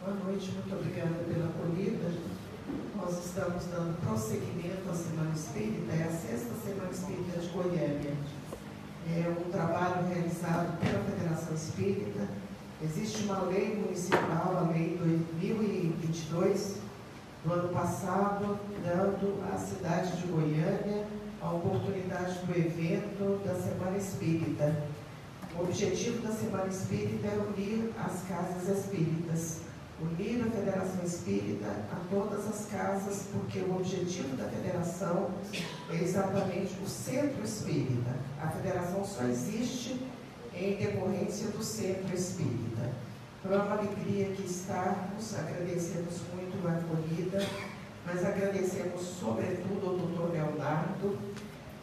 Boa noite, muito obrigada pela acolhida. Nós estamos dando prosseguimento à Semana Espírita, é a 6ª Semana Espírita de Goiânia. É um trabalho realizado pela Federação Espírita. Existe uma lei municipal, a Lei 2022, do ano passado, dando à cidade de Goiânia a oportunidade do evento da Semana Espírita. O objetivo da Semana Espírita é unir as casas espíritas, unir a Federação Espírita a todas as casas, porque o objetivo da Federação é exatamente o Centro Espírita. A Federação só existe em decorrência do Centro Espírita. Então é uma alegria aqui estarmos, agradecemos muito a acolhida, mas agradecemos sobretudo ao doutor Leonardo.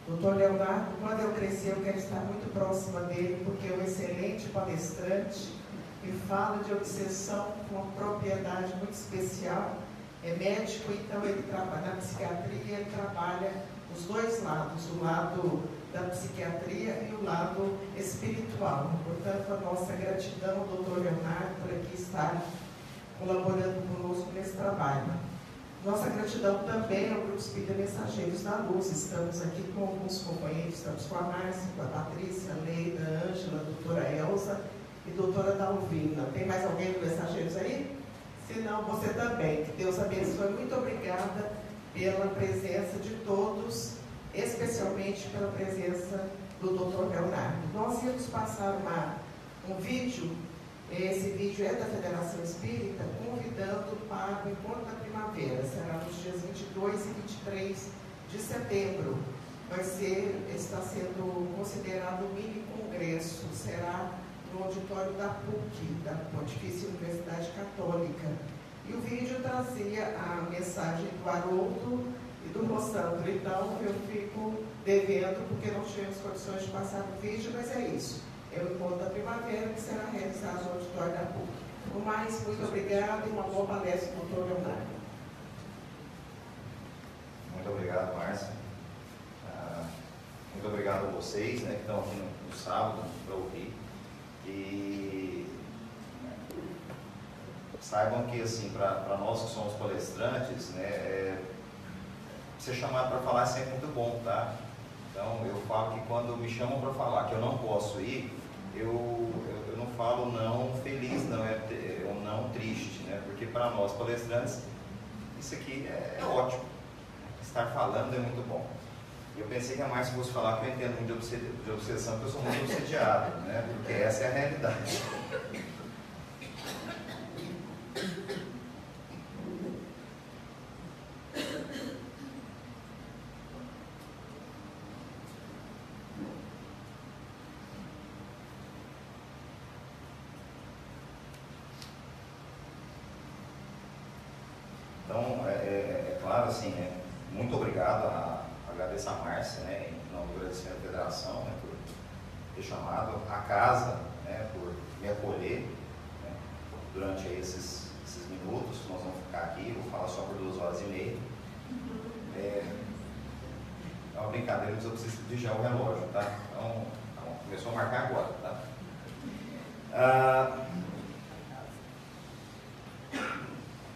Doutor Leonardo, quando eu crescer, eu quero estar muito próxima dele, porque é um excelente palestrante e fala de obsessão com uma propriedade muito especial. É médico, então ele trabalha na psiquiatria, ele trabalha os dois lados, o lado da psiquiatria e o lado espiritual. Portanto, a nossa gratidão ao doutor Leonardo por aqui estar colaborando conosco nesse trabalho. Nossa gratidão também ao Grupo Espírita Mensageiros da Luz. Estamos aqui com alguns companheiros, estamos com a Márcia, com a Patrícia, a Leida, a Ângela, a doutora Elza e a doutora Dalvina. Tem mais alguém do Mensageiros aí? Se não, você também. Que Deus abençoe. Muito obrigada pela presença de todos, especialmente pela presença do doutor Leonardo. Nós íamos passar um vídeo. Esse vídeo é da Federação Espírita, convidando para o Encontro da Primavera. Será nos dias 22 e 23 de setembro. Está sendo considerado um mini congresso. Será no auditório da PUC, da Pontifícia Universidade Católica. E o vídeo trazia a mensagem do Haroldo e do Rossandro. Então, eu fico devendo, porque não tivemos condições de passar o vídeo, mas é isso. É o Encontro da Primavera, que será realizado no auditório da PUC. No mais, muito obrigado e uma boa palestra, doutor Leonardo. Muito obrigado, Márcia. Muito obrigado a vocês, né, que estão aqui no sábado para ouvir. E saibam que, assim, para nós que somos palestrantes, né, ser chamado para falar é sempre muito bom, tá? Então, eu falo que quando me chamam para falar que eu não posso ir, eu não falo não feliz, não, é um não triste, né? Porque para nós palestrantes, isso aqui é ótimo. Estar falando é muito bom. E eu pensei que a Márcia fosse falar que eu entendo muito de obsessão, porque eu sou muito obsediado, né? Porque essa é a realidade. Então, é claro, assim, muito obrigado, agradeço a Márcia, né, em nome do agradecimento da Federação, né, por ter chamado, a casa, né, por me acolher, né, durante aí esses minutos que nós vamos ficar aqui. Vou falar só por 2h30. É uma brincadeira, mas eu preciso pedir já o relógio, tá? Então, começou a marcar agora, tá?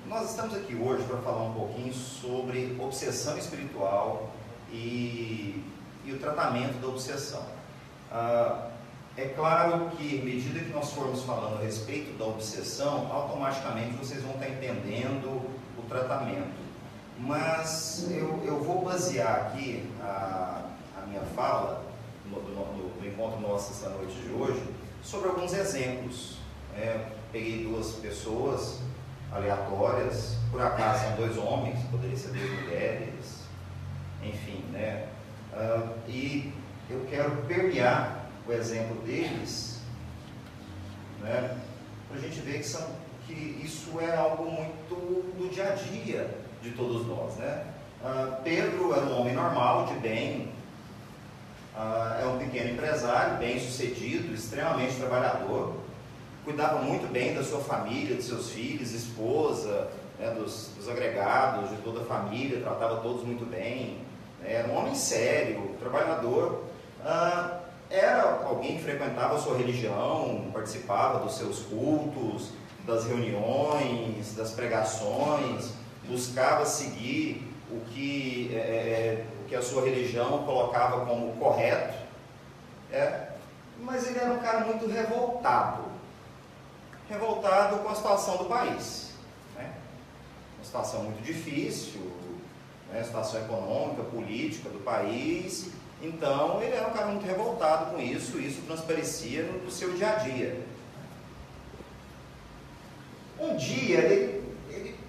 Nós estamos aqui hoje para falar um pouquinho sobre obsessão espiritual e o tratamento da obsessão. É claro que, à medida que nós formos falando a respeito da obsessão, automaticamente vocês vão estar entendendo o tratamento. Mas eu vou basear aqui a minha fala no encontro nosso essa noite de hoje sobre alguns exemplos. Peguei 2 pessoas aleatórias, por acaso são 2 homens, poderia ser 2 mulheres, enfim, né? E eu quero permear o exemplo deles, né, para a gente ver que isso é algo muito do dia a dia de todos nós, né? Pedro era um homem normal, de bem, é um pequeno empresário, bem sucedido, extremamente trabalhador, cuidava muito bem da sua família, de seus filhos, esposa, né, dos agregados, de toda a família, tratava todos muito bem, né, era um homem sério, trabalhador, era alguém que frequentava a sua religião, participava dos seus cultos, das reuniões, das pregações, buscava seguir o que a sua religião colocava como correto, mas ele era um cara muito revoltado com a situação do país, né? Uma situação muito difícil, né? Situação econômica, política do país. Então ele era um cara muito revoltado com isso transparecia no seu dia a dia. Um dia ele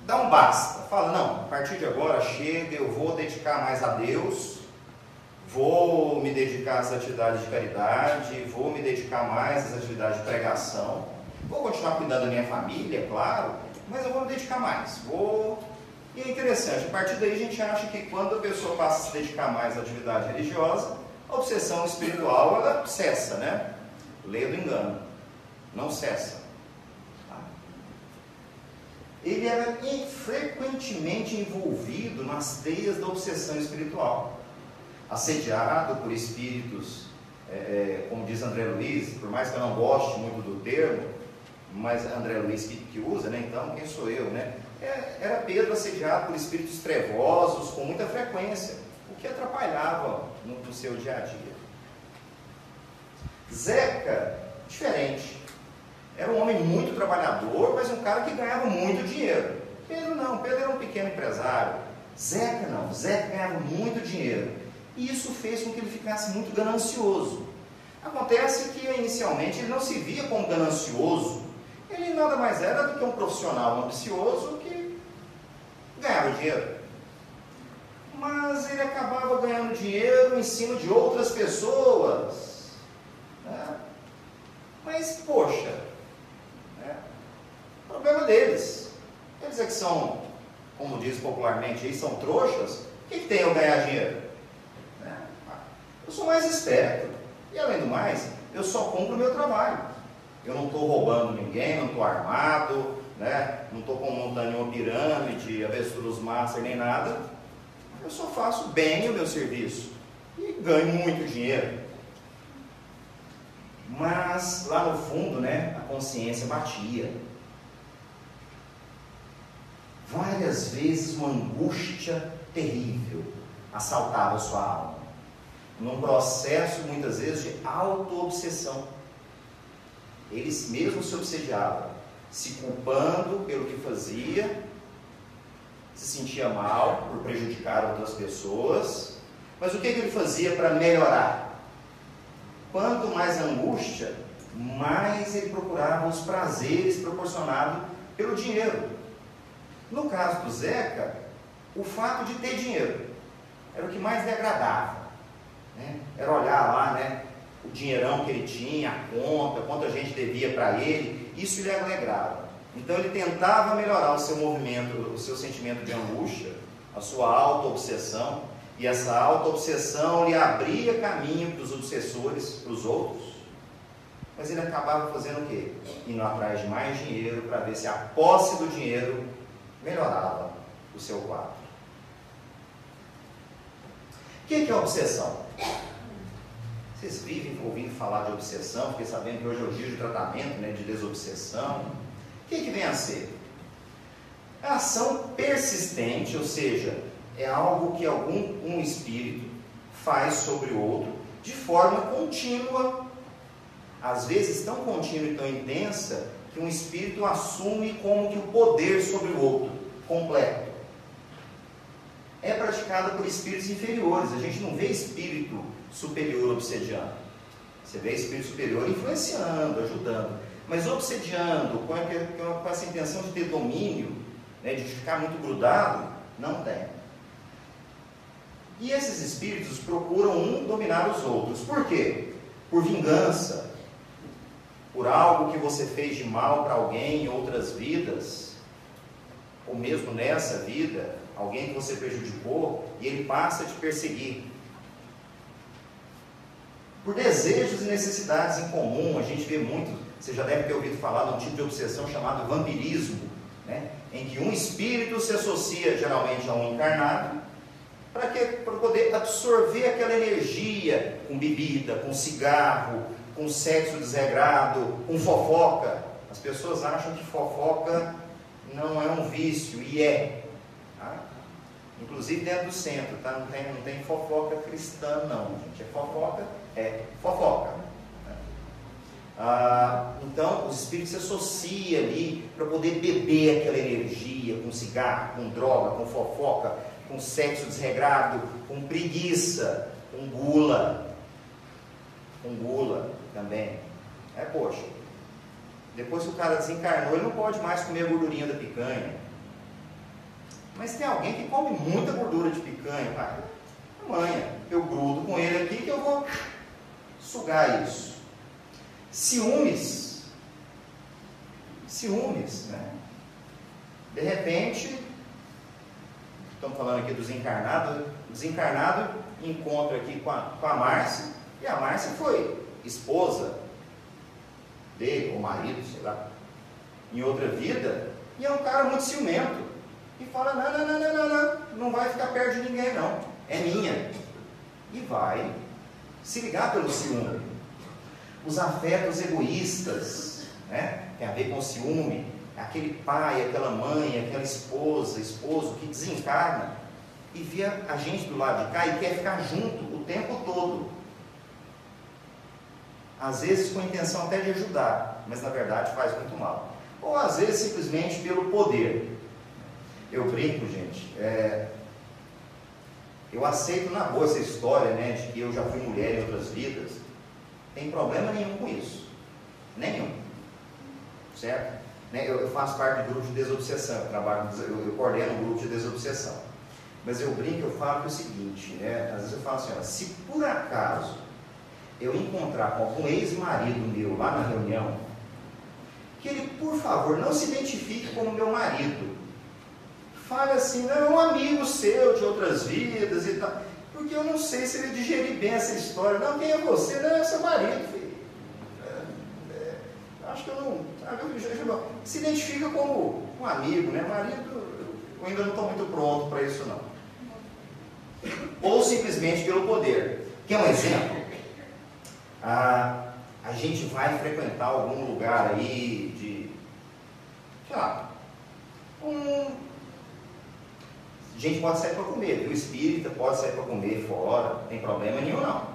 dá um basta, fala: não, a partir de agora chega, eu vou dedicar mais a Deus, vou me dedicar às atividades de caridade, vou me dedicar mais às atividades de pregação, vou continuar cuidando da minha família, claro, mas eu vou me dedicar mais, E é interessante, a partir daí a gente acha que quando a pessoa passa a se dedicar mais à atividade religiosa, a obsessão espiritual, ela cessa, né? Lei do engano, não cessa. Ele era frequentemente envolvido nas teias da obsessão espiritual, assediado por espíritos, como diz André Luiz, por mais que eu não goste muito do termo, mas André Luiz que usa, né? Então quem sou eu, né? Era Pedro assediado por espíritos trevosos com muita frequência, o que atrapalhava no seu dia a dia. Zeca, diferente. Era um homem muito trabalhador, mas um cara que ganhava muito dinheiro. Pedro não, Pedro era um pequeno empresário. Zeca não, Zeca ganhava muito dinheiro. E isso fez com que ele ficasse muito ganancioso. Acontece que inicialmente ele não se via como ganancioso. Ele nada mais era do que um profissional ambicioso que ganhava dinheiro. Mas ele acabava ganhando dinheiro em cima de outras pessoas, né? Mas, poxa, problema deles. Eles é que são, como diz popularmente, aí são trouxas. O que tem eu ganhar dinheiro? Eu sou mais esperto. E além do mais, eu só cumpro o meu trabalho. Eu não estou roubando ninguém, não estou armado, né? Não estou montando uma pirâmide, avestruz master, nem nada. Eu só faço bem o meu serviço e ganho muito dinheiro. Mas lá no fundo, né, a consciência batia. Várias vezes uma angústia terrível assaltava a sua alma, num processo muitas vezes de auto-obsessão. Ele mesmo se obsediava, se culpando pelo que fazia, se sentia mal por prejudicar outras pessoas. Mas o que ele fazia para melhorar? Quanto mais angústia, mais ele procurava os prazeres proporcionados pelo dinheiro. No caso do Zeca, o fato de ter dinheiro era o que mais lhe agradava, né? Era olhar lá, né, o dinheirão que ele tinha, a conta, quanto a gente devia para ele, isso lhe alegrava. Então ele tentava melhorar o seu movimento, o seu sentimento de angústia, a sua auto-obsessão, e essa auto-obsessão lhe abria caminho para os obsessores, para os outros. Mas ele acabava fazendo o quê? Indo atrás de mais dinheiro para ver se a posse do dinheiro melhorava o seu quadro. O que é a obsessão? Vocês vivem ouvindo falar de obsessão, fiquei sabendo que hoje é o dia de tratamento, né, de desobsessão. O que vem a ser? A ação persistente, ou seja, é algo que um espírito faz sobre o outro de forma contínua, às vezes tão contínua e tão intensa, que um espírito assume como que o poder sobre o outro, completo. É praticada por espíritos inferiores. A gente não vê espírito superior obsediando. Você vê espírito superior influenciando, ajudando. Mas obsediando, com essa intenção de ter domínio, né, de ficar muito grudado, não tem. E esses espíritos procuram dominar os outros. Por quê? Por vingança. Por algo que você fez de mal para alguém em outras vidas, ou mesmo nessa vida, alguém que você prejudicou, e ele passa a te perseguir. Por desejos e necessidades em comum, a gente vê muito, você já deve ter ouvido falar de um tipo de obsessão chamado vampirismo, né? Em que um espírito se associa geralmente a um encarnado, para poder absorver aquela energia com bebida, com cigarro, com sexo desregrado, com fofoca. As pessoas acham que fofoca não é um vício, e é. Tá? Inclusive dentro do centro, tá? Não tem fofoca cristã, não, gente. É fofoca. Então, os espíritos se associam ali para poder beber aquela energia com cigarro, com droga, com fofoca, com sexo desregrado, com preguiça, com gula também. Poxa, depois que o cara desencarnou, ele não pode mais comer a gordurinha da picanha. Mas tem alguém que come muita gordura de picanha, pai. Amanhã eu grudo com ele aqui que eu vou sugar isso. Ciúmes, né? De repente, estamos falando aqui do desencarnado. O desencarnado encontra aqui com a Márcia, e a Márcia foi esposa dele, ou marido, sei lá, em outra vida, e é um cara muito ciumento, e fala, não vai ficar perto de ninguém não, é minha, e vai se ligar pelo ciúme. Os afetos egoístas, né? Tem a ver com o ciúme, aquele pai, aquela mãe, aquela esposo que desencarna e vê a gente do lado de cá e quer ficar junto o tempo todo. Às vezes com a intenção até de ajudar, mas na verdade faz muito mal. Ou às vezes simplesmente pelo poder. Eu brinco, gente, eu aceito na boa essa história, né, de que eu já fui mulher em outras vidas. Tem problema nenhum com isso. Nenhum. Certo? Eu faço parte do grupo de desobsessão, eu coordeno um grupo de desobsessão. Mas eu brinco, eu falo que é o seguinte, né? Às vezes eu falo assim, olha, se por acaso eu encontrar com algum ex-marido meu lá na reunião, que ele, por favor, não se identifique como meu marido. Fale assim, não, é um amigo seu de outras vidas e tal. Porque eu não sei se ele digerir bem essa história. Não, quem é você? Não, é seu marido, filho. Acho que eu não... Se identifica como um amigo, né? Marido, eu ainda não estou muito pronto para isso, não. Ou simplesmente pelo poder. Quer um exemplo? A gente vai frequentar algum lugar aí de... sei lá... A gente pode sair para comer, viu? O espírita pode sair para comer fora, não tem problema nenhum não.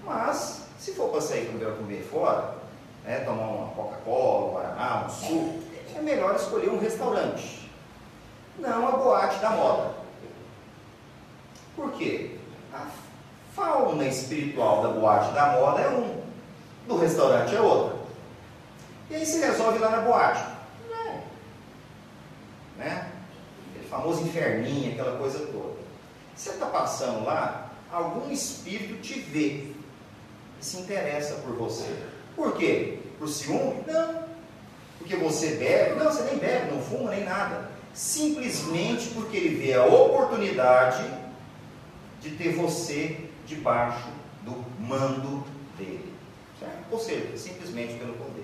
Mas, se for para sair para comer fora, né, tomar uma Coca-Cola, um Guaraná, um suco, é melhor escolher um restaurante, não a boate da moda. Por quê? A fauna espiritual da boate da moda é do restaurante é outra. E aí você resolve ir lá na boate. Né? Famoso inferninho, aquela coisa toda. Você está passando lá, algum espírito te vê e se interessa por você. Por quê? Por ciúme? Não. Porque você bebe? Não, você nem bebe, não fuma, nem nada. Simplesmente porque ele vê a oportunidade de ter você debaixo do mando dele. Certo? Ou seja, simplesmente pelo poder.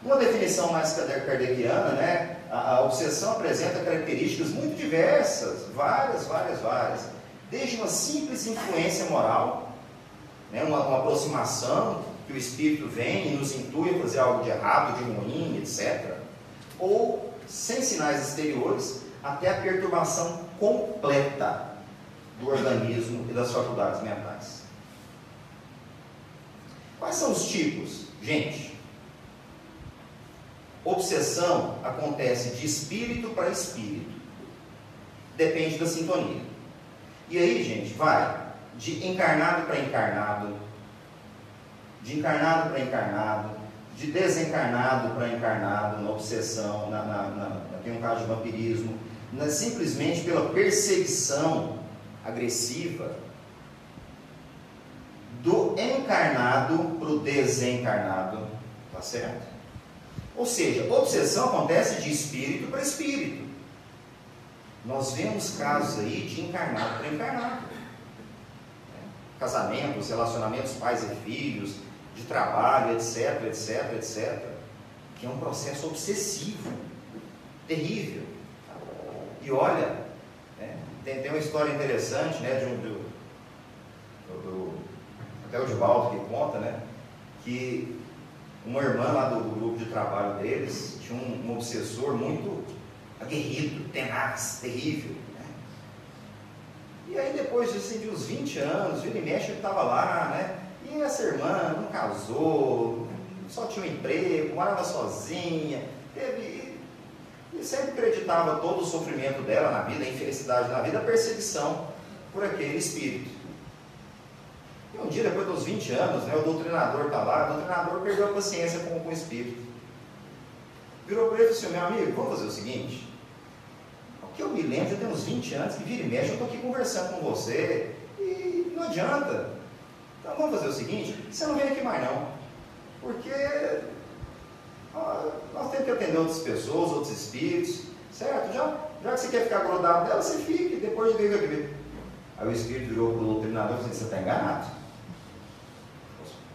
Uma definição mais kardeciana, né? A obsessão apresenta características muito diversas, várias. Desde uma simples influência moral, né? uma aproximação que o espírito vem e nos intui a fazer algo de errado, de ruim, etc. Ou, sem sinais exteriores, até a perturbação completa do organismo e das faculdades mentais. Quais são os tipos? Gente, obsessão acontece de espírito para espírito. Depende da sintonia. E aí, gente, vai de encarnado para encarnado, de encarnado para encarnado, de desencarnado para encarnado, na obsessão, tem um caso de vampirismo, simplesmente pela perseguição agressiva do encarnado para o desencarnado. Tá certo? Ou seja, obsessão acontece de espírito para espírito. Nós vemos casos aí de encarnado para encarnado. Casamentos, relacionamentos pais e filhos, de trabalho, etc. Que é um processo obsessivo, terrível. E olha, né, tem uma história interessante, né, até o Divaldo que conta, né, que uma irmã lá do grupo de trabalho deles tinha um obsessor muito aguerrido, tenaz, terrível, né? E aí depois assim, de uns 20 anos, vira e mexe, ele estava lá, né? E essa irmã não casou, só tinha um emprego, morava sozinha, e sempre acreditava todo o sofrimento dela na vida, a infelicidade na vida, a perseguição por aquele espírito. E um dia, depois dos 20 anos, né, o doutrinador está lá, o doutrinador perdeu a paciência com o espírito. Virou para ele e disse assim: meu amigo, vamos fazer o seguinte, o que eu me lembro, já tem uns 20 anos que vira e mexe, eu estou aqui conversando com você, e não adianta. Então vamos fazer o seguinte, você não vem aqui mais não, porque nós temos que atender outras pessoas, outros espíritos, certo? Já que você quer ficar grudado dela, você fique, depois vem aqui. Aí o espírito virou para o doutrinador e disse: você está enganado?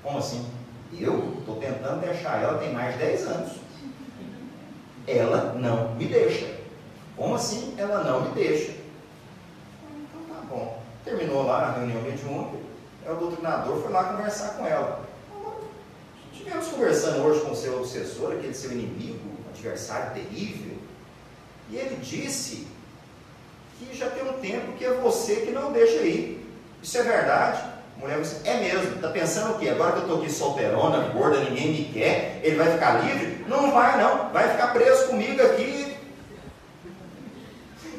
Como assim? Eu estou tentando deixar ela, tem mais de 10 anos. Ela não me deixa. Como assim ela não me deixa? Então tá bom. Terminou lá a reunião mediúnica, o doutrinador foi lá conversar com ela. Estivemos conversando hoje com o seu obsessor, aquele seu inimigo, adversário terrível, e ele disse que já tem um tempo que é você que não deixa ir. Isso é verdade? A mulher disse: é mesmo. Está pensando o quê? Agora que eu estou aqui solteirona, gorda, ninguém me quer, ele vai ficar livre? Não vai não, vai ficar preso comigo aqui.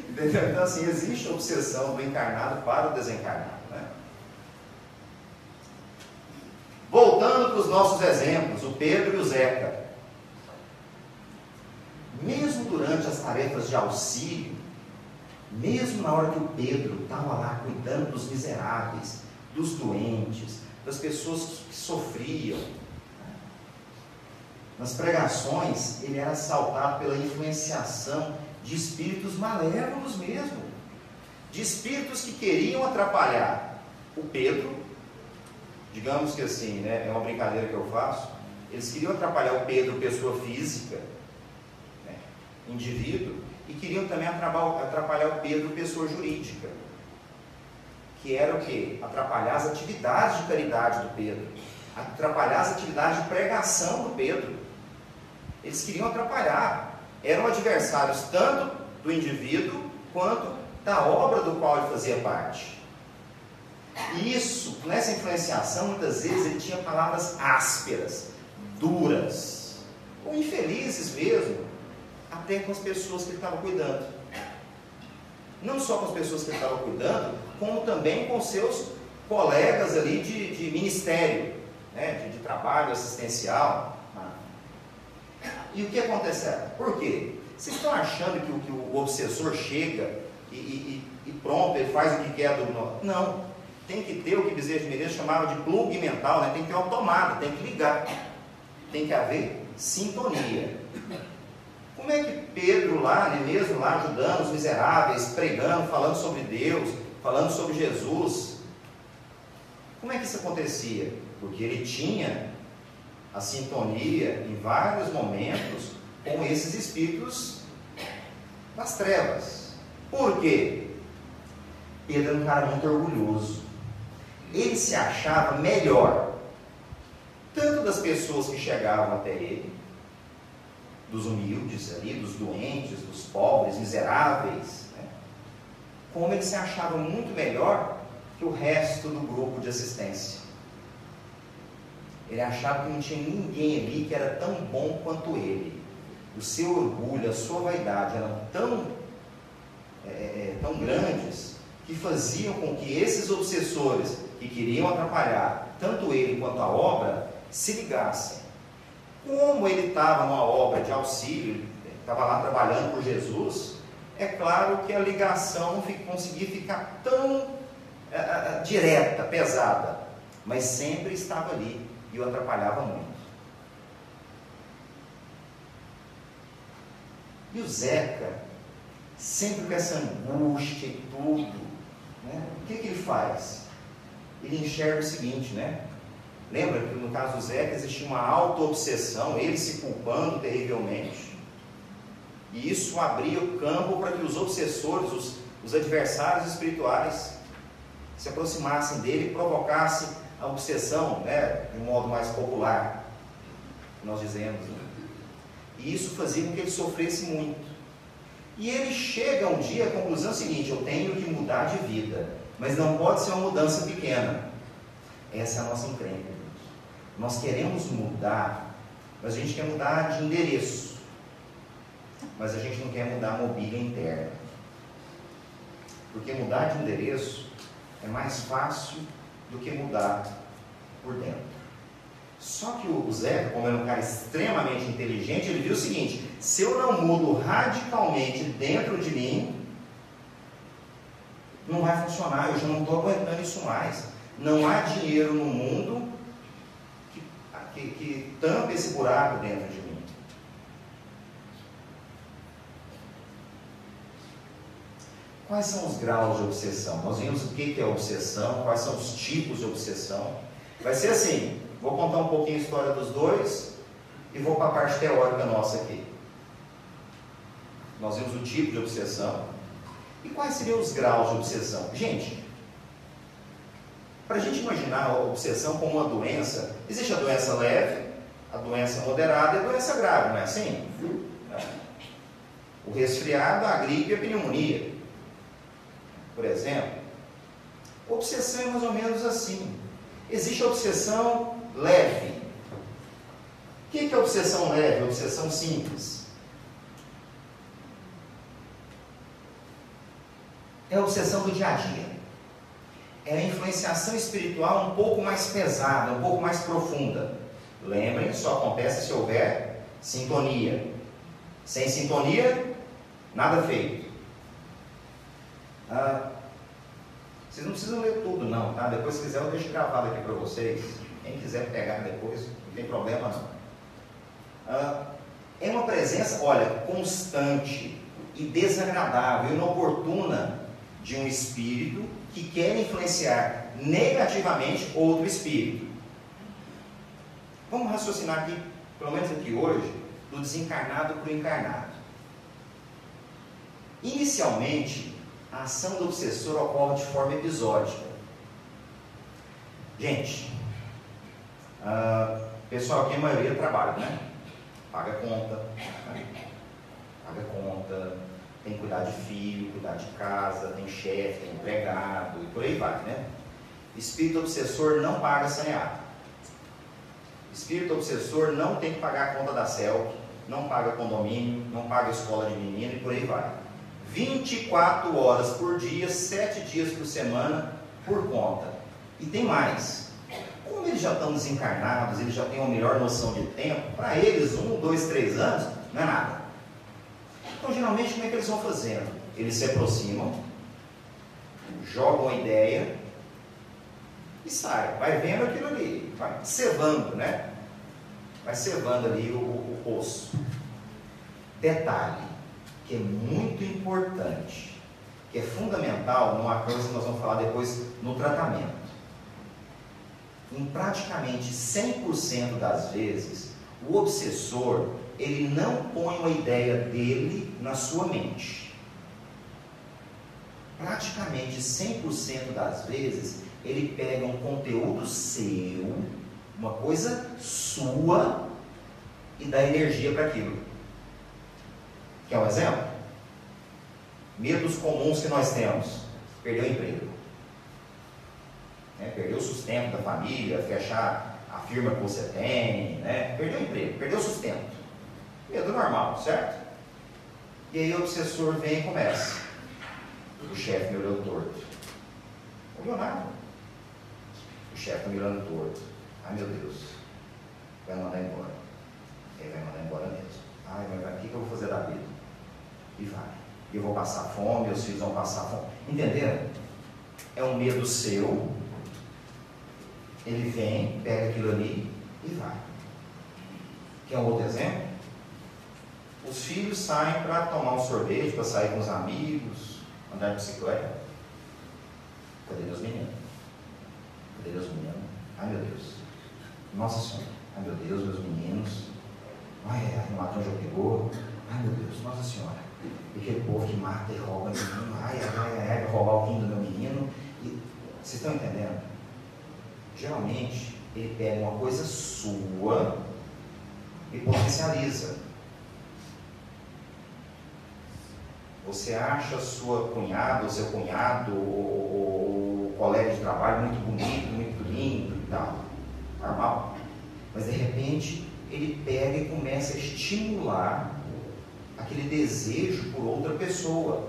Entendeu? Então assim, existe a obsessão do encarnado para o desencarnado, né? Voltando para os nossos exemplos, o Pedro e o Zeca. Mesmo durante as tarefas de auxílio, mesmo na hora que o Pedro estava lá cuidando dos miseráveis, dos doentes, das pessoas que sofriam, nas pregações, ele era assaltado pela influenciação de espíritos malévolos mesmo, de espíritos que queriam atrapalhar o Pedro. Digamos que assim, né, é uma brincadeira que eu faço, eles queriam atrapalhar o Pedro, pessoa física, né, indivíduo, e queriam também atrapalhar o Pedro, pessoa jurídica, que era o quê? Atrapalhar as atividades de caridade do Pedro, atrapalhar as atividades de pregação do Pedro. Eles queriam atrapalhar, eram adversários tanto do indivíduo quanto da obra do qual ele fazia parte. E isso, nessa influenciação, muitas vezes ele tinha palavras ásperas, duras, ou infelizes mesmo, até com as pessoas que ele estava cuidando. Não só com as pessoas que ele estava cuidando, como também com seus colegas ali de ministério, né, de trabalho assistencial. E o que acontece? Por quê? Vocês estão achando que o obsessor chega e pronto, ele faz o que quer do nosso? Não. Tem que ter o que Bezerra de Menezes chamava de plug mental, né? Tem que ter uma tomada, tem que ligar. Tem que haver sintonia. Como é que Pedro lá, né, mesmo lá ajudando os miseráveis, pregando, falando sobre Deus, falando sobre Jesus, como é que isso acontecia? Porque ele tinha a sintonia em vários momentos com esses espíritos das trevas. Por quê? Pedro era um cara muito orgulhoso. Ele se achava melhor, tanto das pessoas que chegavam até ele, dos humildes ali, dos doentes, dos pobres, miseráveis, né? Como ele se achava muito melhor que o resto do grupo de assistência. Ele achava que não tinha ninguém ali que era tão bom quanto ele. O seu orgulho, a sua vaidade eram tão grandes que faziam com que esses obsessores que queriam atrapalhar tanto ele quanto a obra se ligassem. Como ele estava numa obra de auxílio, estava lá trabalhando por Jesus, é claro que a ligação não conseguia ficar tão direta, pesada, mas sempre estava ali e o atrapalhava muito. E o Zeca, sempre com essa angústia e tudo, né? O que ele faz? Ele enxerga o seguinte, né? Lembra que no caso do Zeca existia uma auto-obsessão, ele se culpando terrivelmente. E isso abria o campo para que os obsessores, os adversários espirituais, se aproximassem dele e provocassem a obsessão, né, de um modo mais popular. nós dizemos, né? E isso fazia com que ele sofresse muito. E ele chega um dia à conclusão seguinte: eu tenho que mudar de vida, mas não pode ser uma mudança pequena. Essa é a nossa encrenca. Nós queremos mudar, mas a gente quer mudar de endereço, mas a gente não quer mudar a mobília interna. Porque mudar de endereço é mais fácil do que mudar por dentro. Só que o Zeca, como era um cara extremamente inteligente, ele viu o seguinte: se eu não mudo radicalmente dentro de mim, não vai funcionar, eu já não estou aguentando isso mais. Não há dinheiro no mundo que tampe esse buraco dentro de mim. Quais são os graus de obsessão? Nós vimos o que é obsessão, quais são os tipos de obsessão. Vai ser assim, vou contar um pouquinho a história dos dois e vou para a parte teórica nossa aqui. Nós vimos o tipo de obsessão. E quais seriam os graus de obsessão? Gente, para a gente imaginar a obsessão como uma doença, existe a doença leve, a doença moderada e a doença grave, não é assim? O resfriado, a gripe e a pneumonia, por exemplo. A obsessão é mais ou menos assim. Existe a obsessão leve. O que é a obsessão leve? A obsessão simples. É a obsessão do dia a dia. É a influenciação espiritual um pouco mais pesada, um pouco mais profunda. Lembrem, só acontece se houver sintonia. Sem sintonia, nada feito. Vocês não precisam ler tudo não, tá? Depois, se quiser, eu deixo gravado aqui para vocês. Quem quiser pegar depois, não tem problema não. É uma presença, olha, constante e desagradável, inoportuna de um espírito que quer influenciar negativamente outro espírito. Vamos raciocinar aqui, pelo menos aqui hoje, do desencarnado para o encarnado. Inicialmente, a ação do obsessor ocorre de forma episódica. Gente, pessoal aqui a maioria trabalha, né? Paga conta, tem que cuidar de filho, cuidar de casa, tem chefe, tem empregado e por aí vai, né? Espírito obsessor não paga saneado. Espírito obsessor não tem que pagar a conta da CELC, não paga condomínio, não paga escola de menino e por aí vai. 24 horas por dia, 7 dias por semana, por conta. E tem mais. Como eles já estão desencarnados, eles já têm uma melhor noção de tempo, para eles, 1, 2, 3 anos, não é nada. Então, geralmente, como é que eles vão fazendo? Eles se aproximam, jogam a ideia e saem. Vai vendo aquilo ali, vai cevando, né? Vai cevando ali o poço. Detalhe, que é muito importante, que é fundamental numa coisa que nós vamos falar depois no tratamento. Em praticamente 100% das vezes, o obsessor, ele não põe uma ideia dele na sua mente. Praticamente 100% das vezes, ele pega um conteúdo seu, uma coisa sua, e dá energia para aquilo. Quer um exemplo? Medos comuns que nós temos: perder o emprego, né? Perder o sustento da família, fechar a firma que você tem, né? Perder o emprego, perder o sustento. Medo normal, certo? E aí o obsessor vem e começa: o chefe me olhou torto. Não olhou nada. O chefe me olhando torto. Ai meu Deus, vai mandar embora. Ele vai mandar embora mesmo. Ai, mas o que eu vou fazer da vida? E vai. Eu vou passar fome, meus filhos vão passar fome. Entenderam? É um medo seu. Ele vem, pega aquilo ali e vai. Quer um outro exemplo? Os filhos saem para tomar um sorvete, para sair com os amigos, andar de bicicleta. Cadê meus meninos? Cadê meus meninos? Ai meu Deus. Nossa Senhora. Ai meu Deus, meus meninos. Ai, o ladrão já pegou. Ai meu Deus, Nossa Senhora. E aquele povo que mata e rouba menino. Ai, vai roubar o rim do meu menino. E, vocês estão entendendo? Geralmente, ele pega uma coisa sua e potencializa. Você acha sua cunhada, ou seu cunhado, ou colega de trabalho muito bonito, muito lindo e tal, normal. Mas de repente ele pega e começa a estimular aquele desejo por outra pessoa.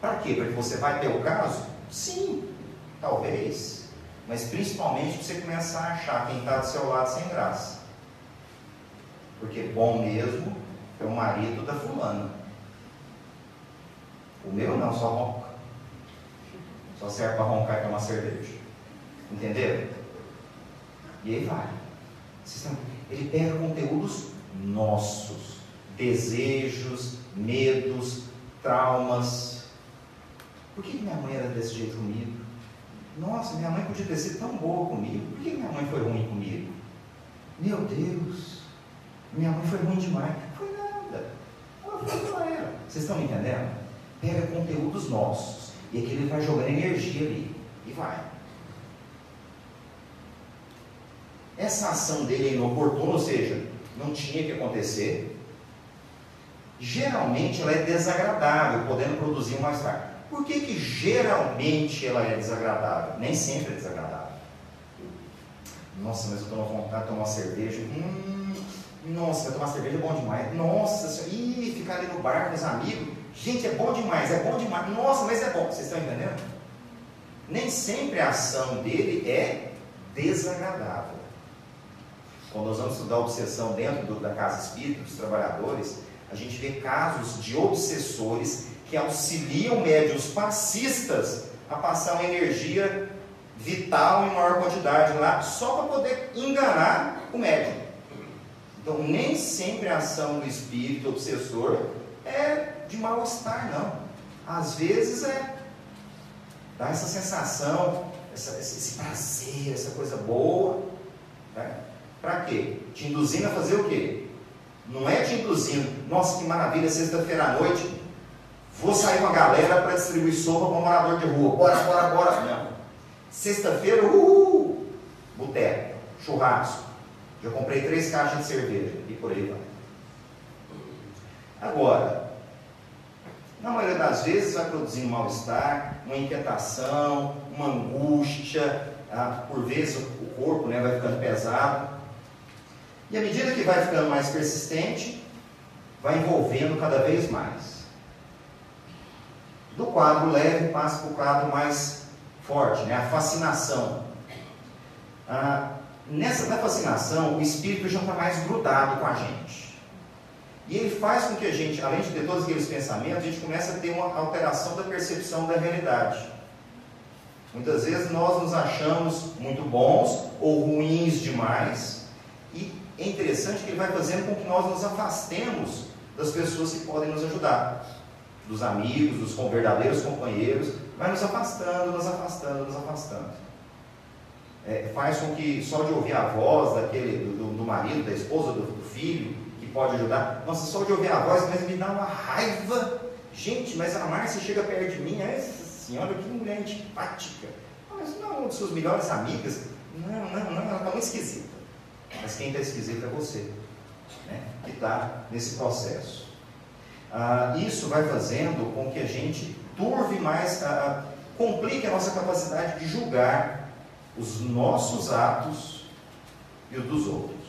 Para quê? Para que você vai ter o caso? Sim, talvez. Mas principalmente para você começar a achar quem está do seu lado sem graça. Porque bom mesmo é o marido da fulana. O meu não, só ronca. Só serve para roncar e tomar cerveja. Entenderam? E aí vai. Ele pega conteúdos nossos. Desejos, medos, traumas. Por que minha mãe era desse jeito comigo? Nossa, minha mãe podia ter sido tão boa comigo. Por que minha mãe foi ruim comigo? Meu Deus, minha mãe foi ruim demais. Foi nada. Ela foi como ela era. Vocês estão me entendendo? Pega conteúdos nossos. E aqui ele vai jogando energia ali. E vai. Essa ação dele é inoportuna, ou seja, não tinha que acontecer. Geralmente ela é desagradável, podendo produzir um mal-estar. Por que geralmente ela é desagradável? Nem sempre é desagradável. Nossa, mas eu estou na vontade de tomar uma cerveja. Nossa, vai tomar cerveja é bom demais. Nossa, ficar ali no bar com os amigos. Gente, é bom demais, é bom demais. Nossa, mas é bom. Vocês estão entendendo? Nem sempre a ação dele é desagradável. Quando nós vamos estudar obsessão dentro da casa espírita, dos trabalhadores, a gente vê casos de obsessores que auxiliam médiuns passistas a passar uma energia vital em maior quantidade lá, só para poder enganar o médium. Então, nem sempre a ação do espírito obsessor é de mal-estar, não. Às vezes dá essa sensação, esse prazer, essa coisa boa, né? Para quê? Te induzindo a fazer o quê? Não é te induzindo, nossa, que maravilha, sexta-feira à noite, vou sair com a galera para distribuir sopa para um morador de rua, bora. Não. Sexta-feira, boteco, churrasco, já comprei 3 caixas de cerveja, e por aí vai. Agora, na maioria das vezes vai produzindo um mal-estar, uma inquietação, uma angústia, por vezes o corpo, né, vai ficando pesado. E à medida que vai ficando mais persistente, vai envolvendo cada vez mais. Do quadro leve passa para o quadro mais forte, né? A fascinação. Da fascinação, o espírito já está mais grudado com a gente. E ele faz com que a gente, além de ter todos aqueles pensamentos, a gente comece a ter uma alteração da percepção da realidade. Muitas vezes nós nos achamos muito bons ou ruins demais. E é interessante que ele vai fazendo com que nós nos afastemos das pessoas que podem nos ajudar. Dos amigos, dos verdadeiros companheiros. Vai nos afastando. Faz com que só de ouvir a voz do marido, da esposa, do filho, que pode ajudar. Nossa, só de ouvir a voz, mas me dá uma raiva. Gente, mas a Márcia chega perto de mim, essa senhora, que mulher antipática. Mas não é uma de suas melhores amigas. Não, ela está muito esquisita. Mas quem está esquisito é você, né? Que está nesse processo. Isso vai fazendo com que a gente turve mais, complique a nossa capacidade de julgar os nossos atos e os dos outros.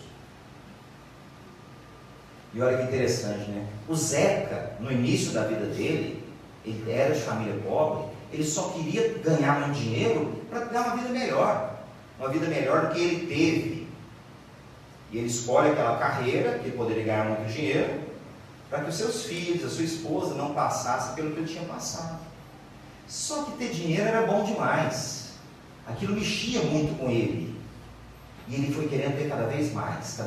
E olha que interessante, né? O Zeca, no início da vida dele, ele era de família pobre, ele só queria ganhar muito dinheiro para dar uma vida melhor do que ele teve. E ele escolhe aquela carreira, que ele poderia ganhar muito dinheiro, para que os seus filhos, a sua esposa não passassem pelo que ele tinha passado. Só que ter dinheiro era bom demais. Aquilo mexia muito com ele. E ele foi querendo ter cada vez mais.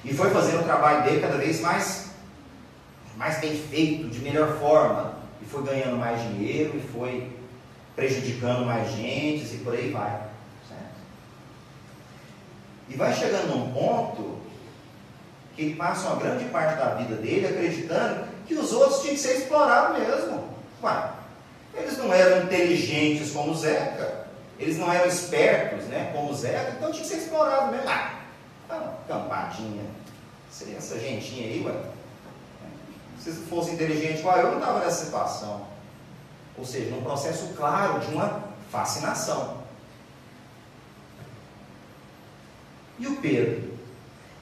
E foi fazendo o trabalho dele cada vez mais bem feito, de melhor forma. E foi ganhando mais dinheiro, e foi prejudicando mais gente, e por aí vai. Certo? E vai chegando num ponto que ele passa uma grande parte da vida dele acreditando que os outros tinham que ser explorados mesmo. Ué, eles não eram inteligentes como o Zeca, eles não eram espertos, né, como o Zeca, então tinha que ser explorado mesmo. uma campadinha. Seria essa gentinha aí, ué. Se fosse inteligente igual eu, não estava nessa situação. Ou seja, num processo claro de uma fascinação. E o Pedro?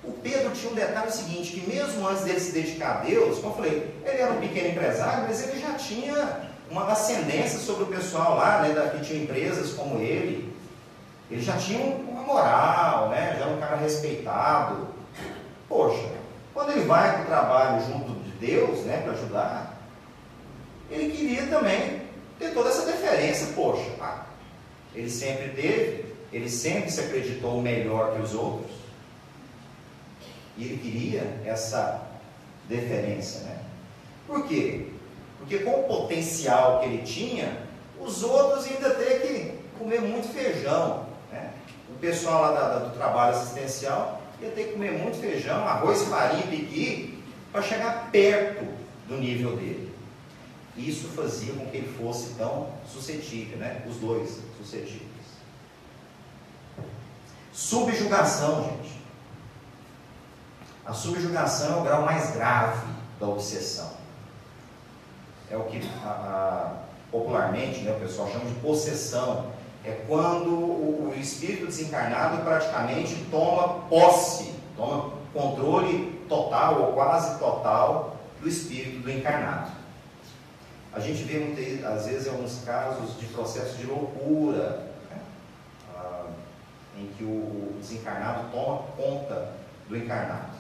O Pedro tinha um detalhe seguinte, que mesmo antes dele se dedicar a Deus, como eu falei, ele era um pequeno empresário, mas ele já tinha uma ascendência sobre o pessoal lá, né, que tinha empresas como ele. Ele já tinha uma moral, né, já era um cara respeitado. Poxa, quando ele vai para o trabalho junto de Deus, né, para ajudar, ele queria também ter toda essa deferência. Poxa, ele sempre teve, ele sempre se acreditou melhor que os outros. E ele queria essa deferência, né? Por quê? Porque com o potencial que ele tinha, os outros ainda ter que comer muito feijão, né? O pessoal lá do trabalho assistencial ia ter que comer muito feijão, arroz, farinha, piqui, para chegar perto do nível dele. Isso fazia com que ele fosse tão suscetível, né? Os dois suscetíveis. Subjugação, gente. A subjugação é o grau mais grave da obsessão. É o que popularmente, né, o pessoal chama de possessão. É quando o espírito desencarnado praticamente toma posse, toma controle total ou quase total do espírito do encarnado. A gente vê muitas, às vezes, alguns casos de processo de loucura, né, em que o desencarnado toma conta do encarnado.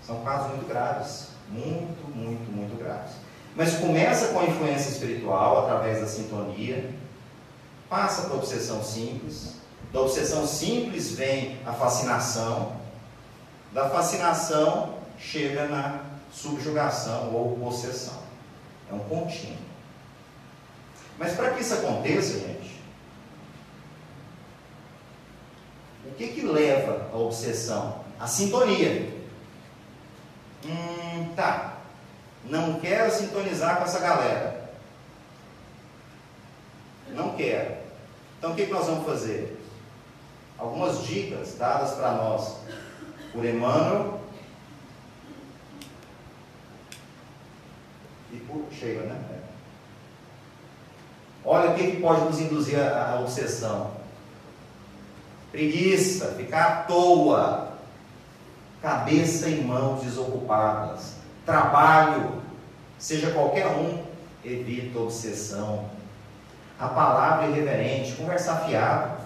São casos muito graves, muito graves. Mas começa com a influência espiritual, através da sintonia, passa para a obsessão simples, da obsessão simples vem a fascinação, da fascinação chega na subjugação ou possessão. É um contínuo. Mas para que isso aconteça, gente, o que leva à obsessão? A sintonia. Tá, não quero sintonizar com essa galera. Não quero. Então o que nós vamos fazer? Algumas dicas dadas para nós por Emmanuel e por Sheila, né? Olha o que pode nos induzir à obsessão. Preguiça, ficar à toa, cabeça e mãos desocupadas, trabalho, seja qualquer um, evita obsessão. A palavra irreverente, conversar fiado.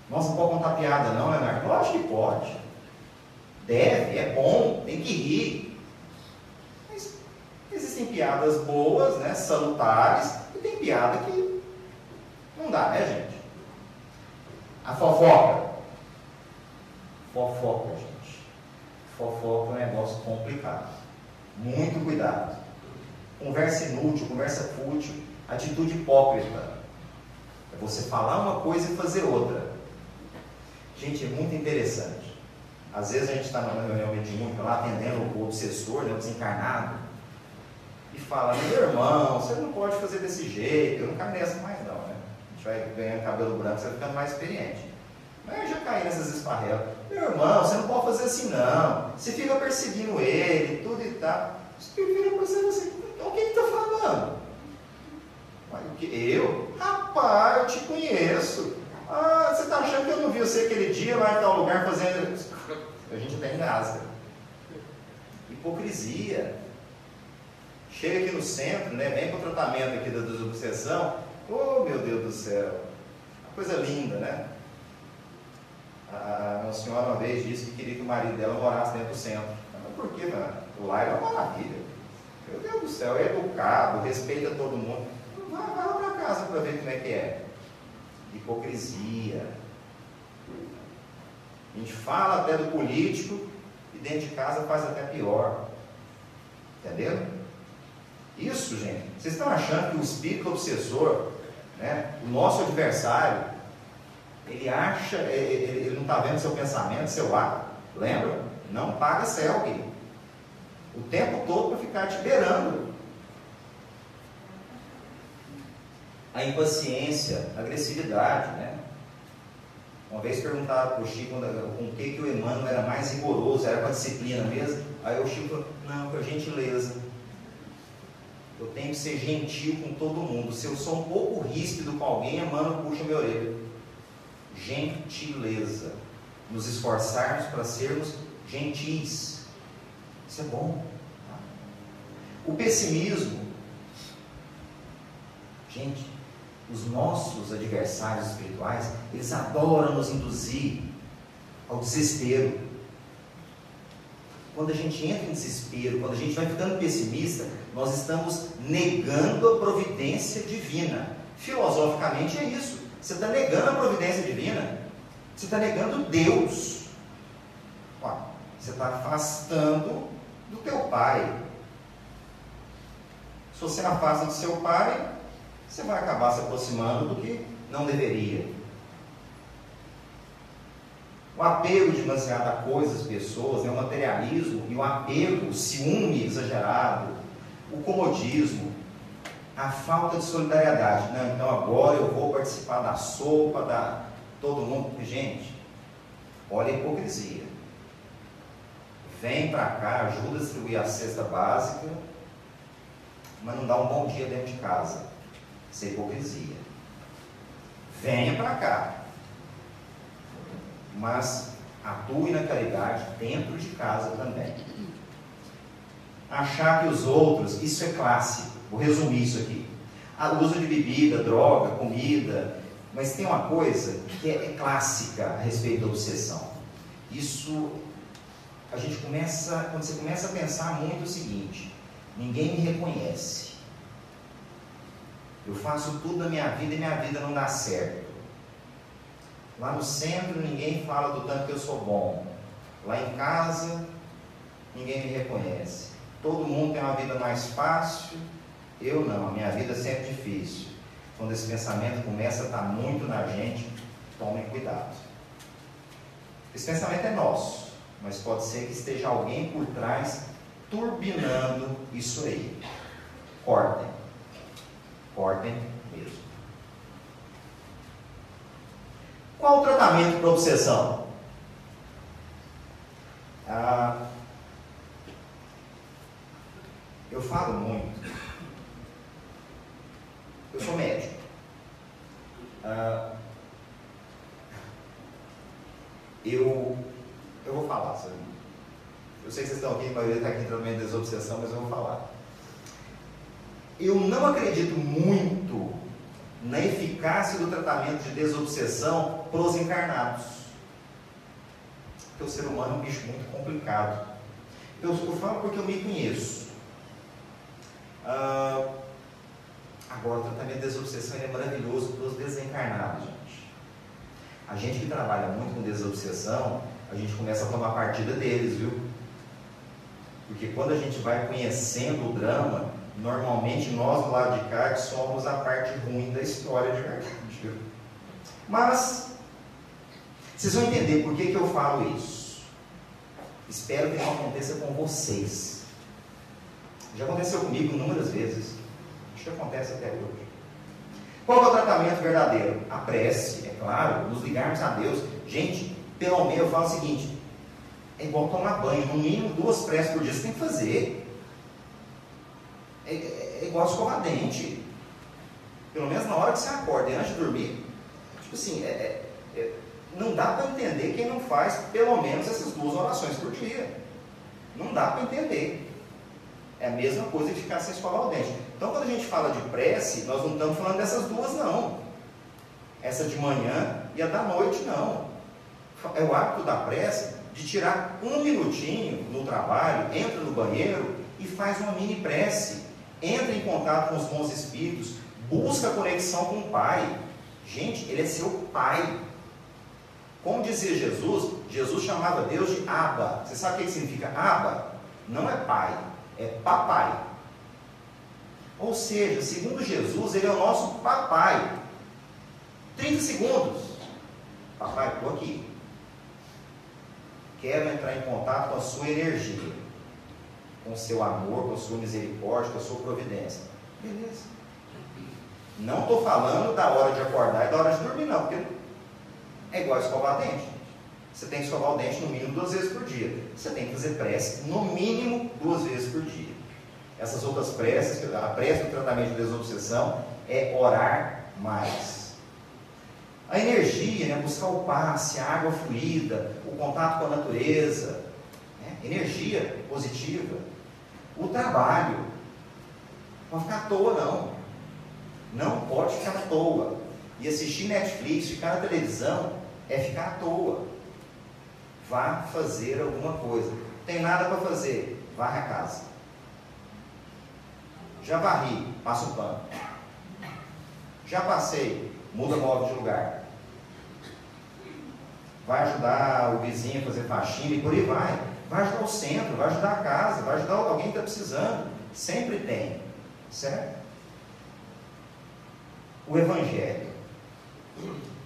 Nossa, não pode contar piada não, Leonardo? Eu acho que pode. Deve, é bom, tem que rir. Mas existem piadas boas, né, salutares, e tem piada que não dá, né, gente? A fofoca. Fofoca, gente. Fofoca é um negócio complicado. Muito cuidado. Conversa inútil, conversa fútil, atitude hipócrita. É você falar uma coisa e fazer outra. Gente, é muito interessante. Às vezes a gente está na reunião mediúnica lá, atendendo o obsessor, né, o desencarnado, e fala: meu irmão, você não pode fazer desse jeito. Eu não caio nessa mais não, né? A gente vai ganhando cabelo branco, você vai ficando mais experiente. Mas eu já caí nessas esparrelas. Meu irmão, você não pode fazer assim não. Você fica perseguindo ele, tudo e tal. O espírito vira para você assim: então o que ele está falando? Mas o que? Eu? Rapaz, eu te conheço. Ah, você está achando que eu não vi você aquele dia lá em tal lugar fazendo... A gente até engasga. Hipocrisia. Chega aqui no centro, né? Vem para o tratamento aqui da desobsessão. Oh, meu Deus do céu. Uma coisa linda, né? A senhora uma vez disse que queria que o marido dela morasse dentro do centro. Mas por que, mano? O lar é uma maravilha. Meu Deus do céu, é educado, respeita todo mundo. Vai lá para casa para ver como é que é. Hipocrisia. A gente fala até do político e dentro de casa faz até pior. Entendeu? Isso, gente. Vocês estão achando que o espírito obsessor, né, o nosso adversário, ele acha, ele não está vendo seu pensamento, seu ato? Lembra? Não paga selfie o tempo todo para ficar te beirando. A impaciência, a agressividade, né? Uma vez perguntaram para o Chico com o que o Emmanuel era mais rigoroso, era com a disciplina mesmo. Aí o Chico falou, não, com a gentileza. Eu tenho que ser gentil com todo mundo. Se eu sou um pouco ríspido com alguém, Emmanuel puxa minha orelha. Gentileza. Nos esforçarmos para sermos gentis. Isso é bom. O pessimismo, gente, os nossos adversários espirituais, eles adoram nos induzir ao desespero. Quando a gente entra em desespero, quando a gente vai ficando pessimista, nós estamos negando a providência divina. Filosoficamente é isso. Você está negando a providência divina. Você está negando Deus. Você está afastando do teu pai. Se você afasta do seu pai, você vai acabar se aproximando do que não deveria. O apego demasiado a coisas, pessoas, o materialismo e o apego, o ciúme exagerado, o comodismo, a falta de solidariedade. Não, então agora eu vou participar da sopa, da todo mundo. Gente, olha a hipocrisia. Vem para cá, ajuda a distribuir a cesta básica, mas não dá um bom dia dentro de casa. Isso é hipocrisia. Venha para cá, mas atue na caridade dentro de casa também. Achar que os outros, isso é clássico. Vou resumir isso aqui. O uso de bebida, droga, comida, mas tem uma coisa que é clássica a respeito da obsessão. Isso, a gente começa, quando você começa a pensar muito o seguinte: ninguém me reconhece. Eu faço tudo na minha vida e minha vida não dá certo. Lá no centro ninguém fala do tanto que eu sou bom. Lá em casa ninguém me reconhece. Todo mundo tem uma vida mais fácil, eu não, a minha vida é sempre difícil. Quando esse pensamento começa a estar muito na gente, tomem cuidado. Esse pensamento é nosso, mas pode ser que esteja alguém por trás turbinando isso aí. Cortem. Cortem mesmo. Qual o tratamento para obsessão? Eu falo muito. Eu sou médico. Eu vou falar, sabe? Eu sei que vocês estão aqui, a maioria está aqui em tratamento de desobsessão, mas eu vou falar. Eu não acredito muito na eficácia do tratamento de desobsessão para os encarnados. Porque o ser humano é um bicho muito complicado. Eu falo porque eu me conheço. Agora, o tratamento de desobsessão é maravilhoso para os desencarnados, gente. A gente que trabalha muito com desobsessão, a gente começa a tomar partida deles, viu? Porque quando a gente vai conhecendo o drama, normalmente nós do lado de cá que somos a parte ruim da história de verdade, viu? Mas vocês vão entender por que eu falo isso. Espero que não aconteça com vocês. Já aconteceu comigo inúmeras vezes. Acho que acontece até hoje. Qual é o tratamento verdadeiro? A prece, é claro, nos ligarmos a Deus. Gente, pelo menos eu falo o seguinte: é igual tomar banho, no mínimo 2 preces por dia você tem que fazer. É igual escovar dente. Pelo menos na hora que você acorda e antes de dormir. Tipo assim, não dá para entender quem não faz pelo menos essas 2 orações por dia. Não dá para entender. É a mesma coisa que ficar sem escovar o dente. Então, quando a gente fala de prece, nós não estamos falando dessas 2, não. Essa de manhã e a da noite, não. É o hábito da prece de tirar 1 minutinho no trabalho, entra no banheiro e faz uma mini prece. Entra em contato com os bons espíritos, busca a conexão com o Pai. Gente, Ele é seu Pai. Como dizia Jesus, Jesus chamava Deus de Abba. Você sabe o que significa Abba? Não é pai, é papai. Ou seja, segundo Jesus, Ele é o nosso papai. 30 segundos. Papai, estou aqui. Quero entrar em contato com a sua energia, com o seu amor, com a sua misericórdia, com a sua providência. Beleza. Não estou falando da hora de acordar e da hora de dormir, não, porque É igual a escovar dente. Você tem que escovar o dente no mínimo 2 vezes por dia. Você tem que fazer prece no mínimo 2 vezes por dia. Essas outras preces, a prece do tratamento de desobsessão é orar mais. A energia, né? Buscar o passe, a água fluida, o contato com a natureza, né? Energia positiva. O trabalho. Não pode ficar à toa, não. Não pode ficar à toa. E assistir Netflix, ficar na televisão, é ficar à toa. Vá fazer alguma coisa. Tem nada para fazer, varre a casa. Já varri, passa o pano. Já passei, muda móvel de lugar. Vai ajudar o vizinho a fazer faxina e por aí vai. Vai ajudar o centro, vai ajudar a casa, vai ajudar alguém que está precisando. Sempre tem, certo? O Evangelho.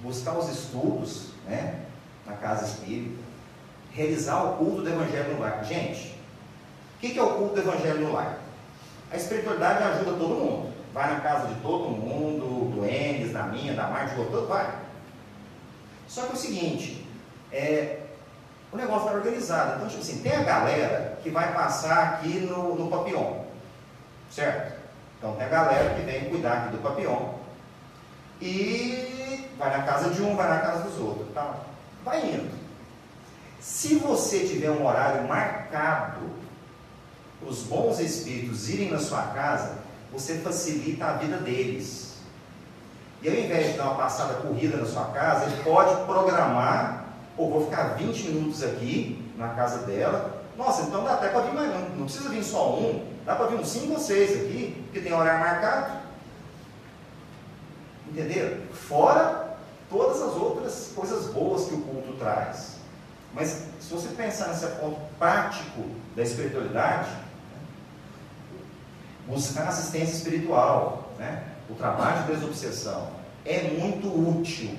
Buscar os estudos, né, na casa espírita. Realizar o culto do Evangelho no lar. Gente, o que é o culto do Evangelho no lar? A espiritualidade ajuda todo mundo. Vai na casa de todo mundo, do Enes, da minha, da Marte, do todo, vai. Só que é o seguinte, o negócio está organizado. Então, tipo assim, tem a galera que vai passar aqui no Papillon, certo? Então, tem a galera que vem cuidar aqui do Papillon e vai na casa de um, vai na casa dos outros, tá? Vai indo. Se você tiver um horário marcado, os bons espíritos irem na sua casa, você facilita a vida deles. E ao invés de dar uma passada corrida na sua casa, ele pode programar, vou ficar 20 minutos aqui na casa dela. Nossa, então dá até para vir mais, não precisa vir só um, dá para vir uns 5 ou 6 aqui, porque tem horário marcado. Entenderam? Fora todas as outras coisas boas que o culto traz. Mas se você pensar nesse ponto prático da espiritualidade, buscar assistência espiritual, né? O trabalho de desobsessão é muito útil.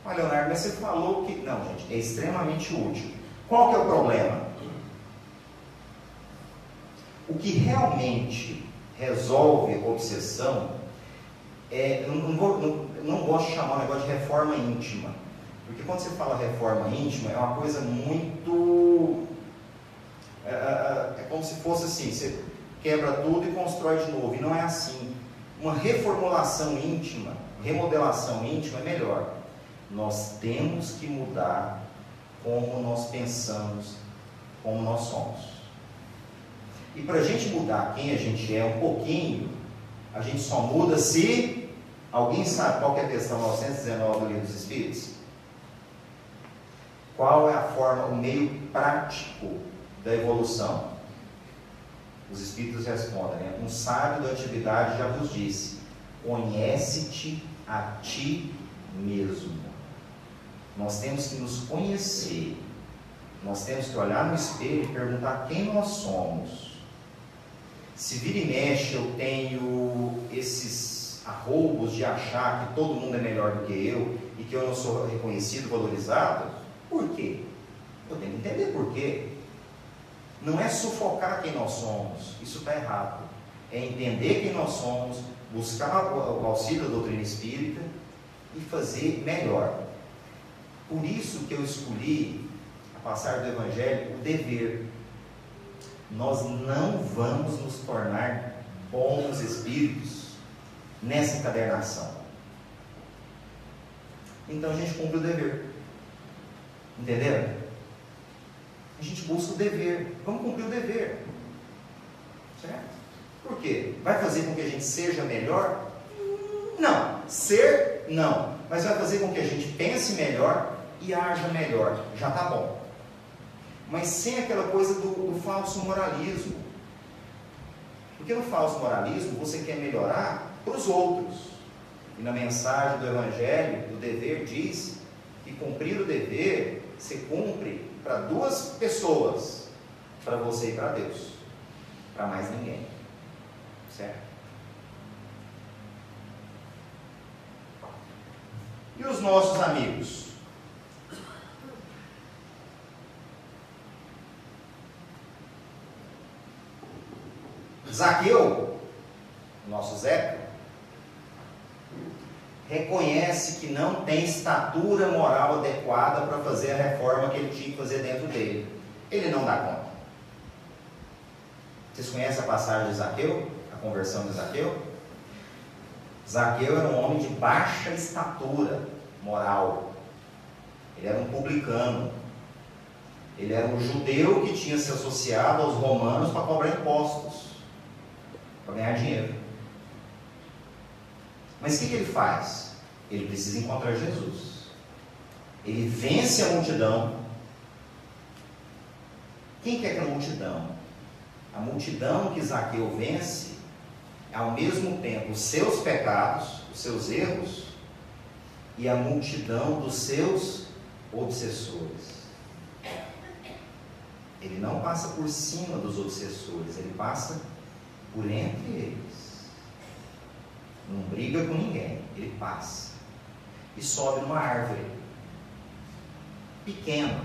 Mas Leonardo, mas você falou que... Não, gente, é extremamente útil. Qual que é o problema? O que realmente resolve a obsessão eu não gosto de chamar o negócio de reforma íntima. Porque quando você fala reforma íntima, é uma coisa muito... É como se fosse assim, você quebra tudo e constrói de novo. E não é assim. Uma reformulação íntima, remodelação íntima é melhor. Nós temos que mudar como nós pensamos, como nós somos. E para a gente mudar quem a gente é um pouquinho, a gente só muda se... Alguém sabe qual que é a questão 919 do Livro dos Espíritos? Qual é a forma, o meio prático da evolução? Os Espíritos respondem, né? Um sábio da antiguidade já vos disse: conhece-te a ti mesmo. Nós temos que nos conhecer. Nós temos que olhar no espelho e perguntar quem nós somos. Se vira e mexe eu tenho esses arroubos de achar que todo mundo é melhor do que eu e que eu não sou reconhecido, valorizado, por quê? Eu tenho que entender por quê. Não é sufocar quem nós somos, isso está errado. É entender quem nós somos, buscar o auxílio da doutrina espírita e fazer melhor. Por isso que eu escolhi, a passar do Evangelho, o dever. Nós não vamos nos tornar bons espíritos nessa encadernação. Então a gente cumpre o dever. Entenderam? A gente busca o dever. Vamos cumprir o dever. Certo? Por quê? Vai fazer com que a gente seja melhor? Não. Ser, não. Mas vai fazer com que a gente pense melhor e haja melhor. Já está bom. Mas sem aquela coisa do falso moralismo. Porque no falso moralismo você quer melhorar para os outros. E na mensagem do Evangelho, do dever, diz que cumprir o dever se cumpre para 2 pessoas, para você e para Deus, para mais ninguém. Certo? E os nossos amigos? Zaqueu, nosso Zeca, reconhece que não tem estatura moral adequada para fazer a reforma que ele tinha que fazer dentro dele. Ele não dá conta. Vocês conhecem a passagem de Zaqueu? A conversão de Zaqueu? Zaqueu era um homem de baixa estatura moral. Ele era um publicano. Ele era um judeu que tinha se associado aos romanos para cobrar impostos, para ganhar dinheiro. Mas o que ele faz? Ele precisa encontrar Jesus. Ele vence a multidão. Quem que é aquela multidão? A multidão que Zaqueu vence é ao mesmo tempo os seus pecados, os seus erros, e a multidão dos seus obsessores. Ele não passa por cima dos obsessores, ele passa por entre eles. Não briga com ninguém, ele passa e sobe numa árvore pequena.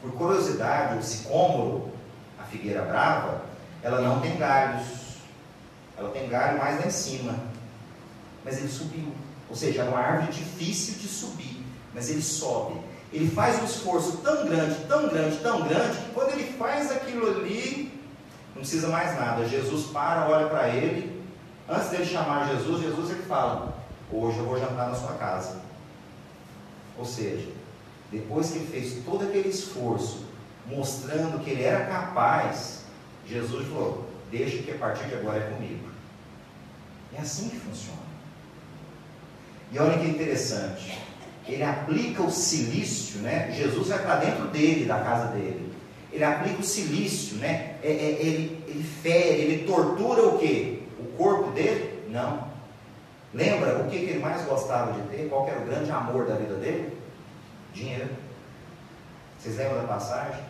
Por curiosidade, o sicômoro, a figueira brava, ela não tem galhos, ela tem galho mais lá em cima, mas ele subiu. Ou seja, é uma árvore difícil de subir, mas ele sobe. Ele faz um esforço tão grande, tão grande, tão grande, que quando ele faz aquilo ali, não precisa mais nada. Jesus para, olha para ele. Antes dele chamar Jesus, ele fala: hoje eu vou jantar na sua casa. Ou seja, depois que ele fez todo aquele esforço, mostrando que ele era capaz, Jesus falou: deixa que a partir de agora é comigo. É assim que funciona. E olha que interessante, ele aplica o cilício, né? Jesus vai para dentro dele, da casa dele. Ele aplica o cilício, né? Ele fere, ele tortura o quê? O corpo dele? Não. Lembra o que ele mais gostava de ter? Qual que era o grande amor da vida dele? Dinheiro. Vocês lembram da passagem?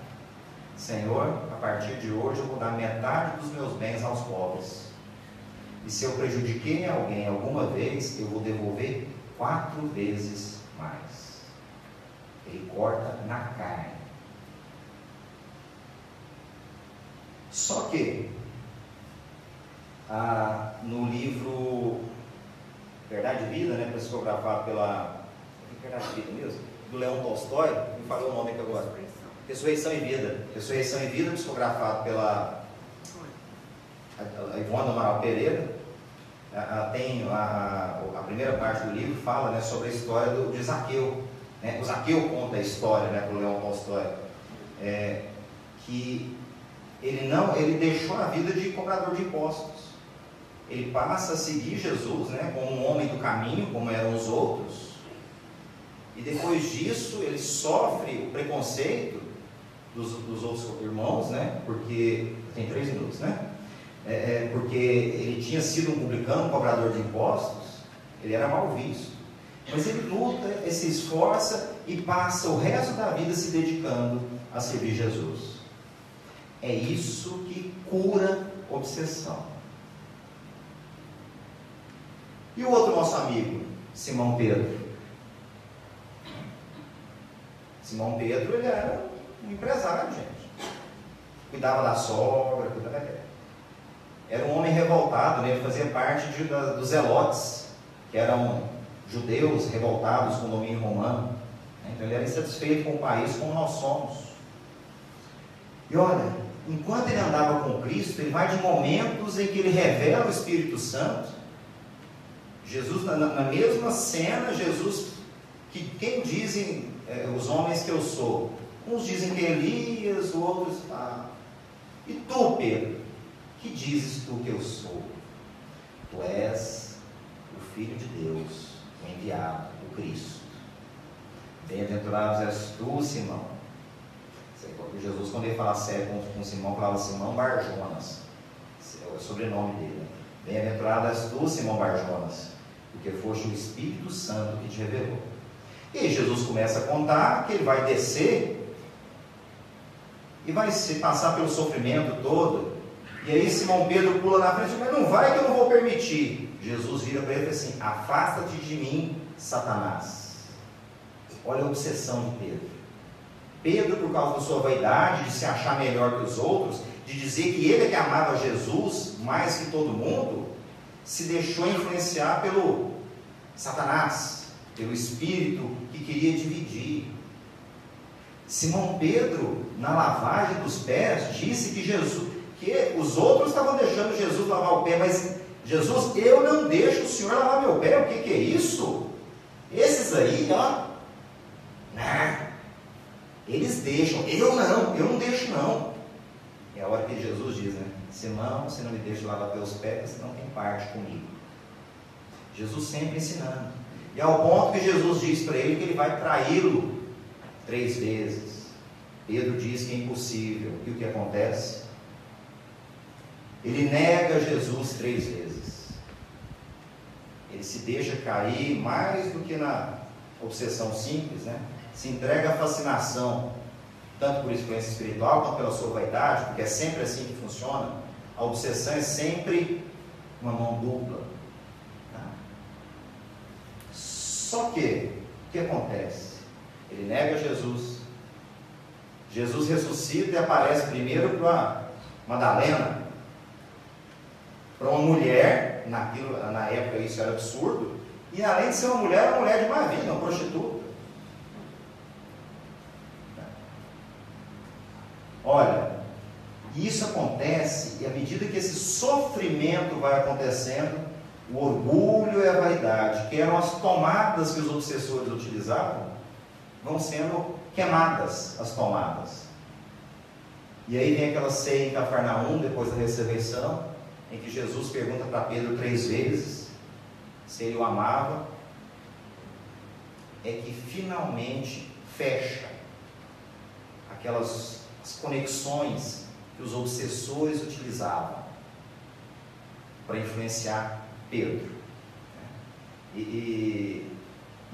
Senhor, a partir de hoje eu vou dar metade dos meus bens aos pobres. E se eu prejudiquei alguém alguma vez, eu vou devolver 4 vezes mais. Ele corta na carne. Só que no livro Verdade e Vida, né, psicografado pela Verdade e Vida mesmo, do Leão Tolstói, me falou o nome aqui agora. Ressurreição e Vida. Ressurreição e Vida, psicografado pela Ivone Amaral Pereira. Tem a primeira parte do livro fala, né, sobre a história de Zaqueu. Né? O Zaqueu conta a história, né, para o Leão Tolstói, que ele deixou a vida de cobrador de impostos. Ele passa a seguir Jesus, né, como um homem do caminho, como eram os outros. E depois disso ele sofre o preconceito dos outros irmãos, né, porque tem 3 minutos, né? Porque ele tinha sido um publicano, um cobrador de impostos, ele era mal visto. Mas ele luta, ele se esforça e passa o resto da vida se dedicando a servir Jesus. É isso que cura obsessão. E o outro nosso amigo, Simão Pedro? Simão Pedro, ele era um empresário, gente. Cuidava da sogra, era um homem revoltado, né? Ele fazia parte dos zelotes, que eram judeus revoltados com o domínio romano. Então ele era insatisfeito com o país como nós somos. E olha, enquanto ele andava com Cristo, ele vai de momentos em que ele revela o Espírito Santo. Jesus, na mesma cena, Jesus, que quem dizem os homens que eu sou? Uns dizem que é Elias, outros... E tu, Pedro, que dizes tu que eu sou? Tu és o Filho de Deus, o enviado, o Cristo. Bem-aventurado és tu, Simão. Jesus, quando ele fala sério com Simão, falava Simão Barjonas. É o sobrenome dele. Bem-aventurado és tu, Simão Barjonas, porque foste o Espírito Santo que te revelou. E aí Jesus começa a contar que ele vai descer e vai passar pelo sofrimento todo. E aí Simão Pedro pula na frente, mas não vai que eu não vou permitir. Jesus vira para ele e fala assim: afasta-te de mim, Satanás. Olha a obsessão de Pedro. Pedro, por causa da sua vaidade, de se achar melhor que os outros, de dizer que ele é que amava Jesus mais que todo mundo, se deixou influenciar pelo Satanás, pelo espírito que queria dividir. Simão Pedro, na lavagem dos pés, disse que os outros estavam deixando Jesus lavar o pé, mas Jesus, eu não deixo o Senhor lavar meu pé. O que é isso? Esses aí, ó, né? Eles deixam, eu não deixo não. É a hora que Jesus diz, né? Simão, você não me deixa lavar teus pés, você não tem parte comigo. Jesus sempre ensinando. E ao ponto que Jesus diz para ele que ele vai traí-lo 3 vezes. Pedro diz que é impossível. E o que acontece? Ele nega Jesus 3 vezes. Ele se deixa cair mais do que na obsessão simples, né? Se entrega à fascinação, tanto por influência espiritual quanto pela sua vaidade, porque é sempre assim que funciona. A obsessão é sempre uma mão dupla. Tá? Só que, o que acontece? Ele nega Jesus. Jesus ressuscita e aparece primeiro para Madalena, para uma mulher, na época isso era absurdo, e além de ser uma mulher de má vida, uma prostituta. Olha, isso acontece, e à medida que esse sofrimento vai acontecendo, o orgulho e a vaidade, que eram as tomadas que os obsessores utilizavam, vão sendo queimadas as tomadas. E aí vem aquela ceia em Cafarnaum, depois da ressurreição, em que Jesus pergunta para Pedro 3 vezes se ele o amava, é que finalmente fecha aquelas as conexões que os obsessores utilizavam para influenciar Pedro. E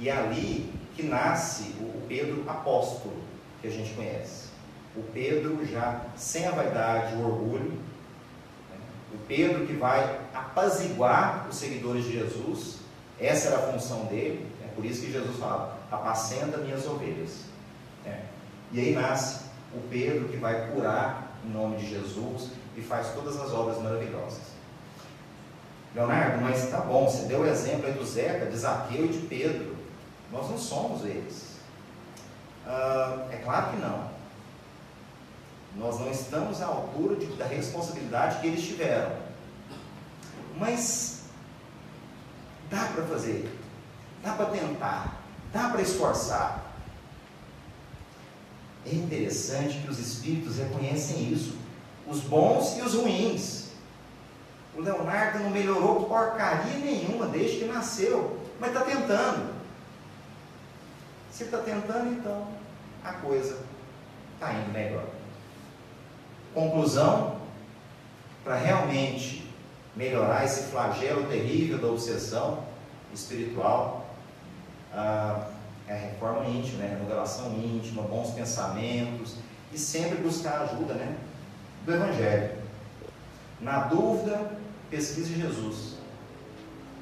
é ali que nasce o Pedro apóstolo, que a gente conhece. O Pedro já sem a vaidade, o orgulho. O Pedro que vai apaziguar os seguidores de Jesus. Essa era a função dele. É por isso que Jesus fala: apacenta minhas ovelhas. E aí nasce o Pedro que vai curar em nome de Jesus e faz todas as obras maravilhosas. Leonardo, mas tá bom, você deu o exemplo aí do Zeca, de Zaqueu e de Pedro. Nós não somos eles. É claro que não. Nós não estamos à altura da responsabilidade que eles tiveram. Mas dá para fazer, dá para tentar, dá para esforçar. É interessante que os espíritos reconhecem isso, os bons e os ruins. O Leonardo não melhorou porcaria nenhuma desde que nasceu, mas está tentando. Se está tentando, então a coisa está indo melhor. Conclusão: para realmente melhorar esse flagelo terrível da obsessão espiritual, é a reforma íntima, né? Renovação íntima, bons pensamentos, e sempre buscar ajuda, né? Do Evangelho. Na dúvida, pesquise Jesus.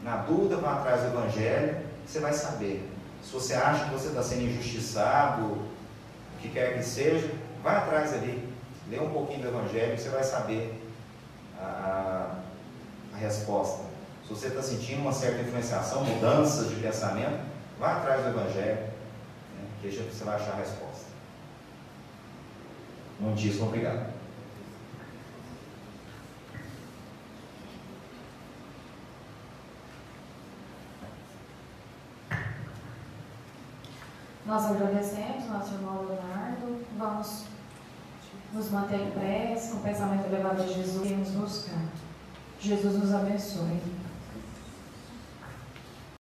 Na dúvida, vá atrás do Evangelho, você vai saber. Se você acha que você está sendo injustiçado, o que quer que seja, vai atrás ali, lê um pouquinho do Evangelho e você vai saber a resposta. Se você está sentindo uma certa influenciação, mudanças de pensamento, vá atrás do Evangelho, né, que você vai achar a resposta. Muitíssimo obrigado. Nós agradecemos nosso irmão Leonardo. Vamos nos manter em prece, com o pensamento elevado de Jesus e nos buscar. Jesus nos abençoe.